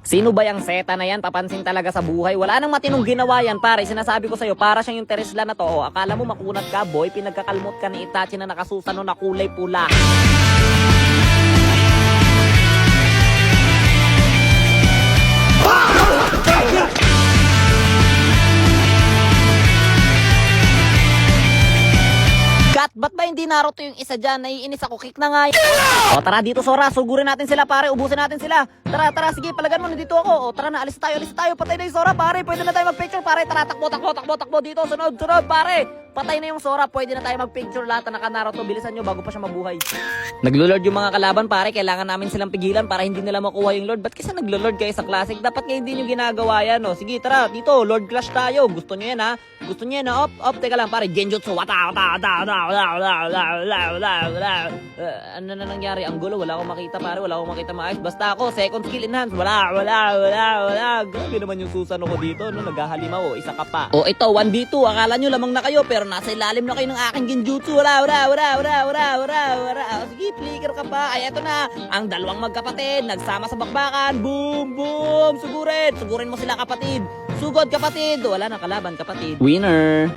Sino ba yung seta na yan? Papansin talaga sa buhay. Wala nang matinong ginawa yan, pare. Sinasabi ko sa'yo, para siyang yung Teresla na to. O, akala mo makunat ka, boy. Pinagkakalmot ka ni Itachi na nakasusano na kulay pula. Kat, ba't ba hindi Naruto yung isa dyan? Naiinis ako, kick na nga yun. O tara dito Sora, sugurin natin sila pare, ubusin natin sila. Tara, tara, sige, palagan mo, nandito ako. O tara na, alis tayo, patay na yung Sora pare. Pwede na tayo magpicture pare, tara, takbo dito, sunod, pare. Patay na yung Sora, pwede na tayo magpicture lahat na naka-Naruto. Bilisan nyo bago pa siya mabuhay. Naglo-lord yung mga kalaban pare, kailangan namin silang pigilan para hindi nila makuha yung Lord. Ba't kasi naglo-lord kayo sa Classic? Dapat nga hindi nyo ginagawa yan, no? Sige, tara, dito, Lord Clash tayo. Gusto nyo yan, ha? Gusto nyo yan, ha? Op, teka lang pare, Genjutsu, ano na nangyari? Ang gulo, wala akong makita pare, wala akong makita maayos. Basta ako, second skill enhance, wala. Grabe naman yung Susano ko dito, no? Naghahalimaw, o, isa ka pa. O ito, 1v2, akala nyo lamang na kayo, pero nasa ilalim na kayo ng aking Genjutsu. Wala. O, sige, flicker ka pa. Ay, eto na, ang dalawang magkapatid, nagsama sa bakbakan. Boom! Sugurin mo sila kapatid. Sugod kapatid. Wala na kalaban kapatid. Winner!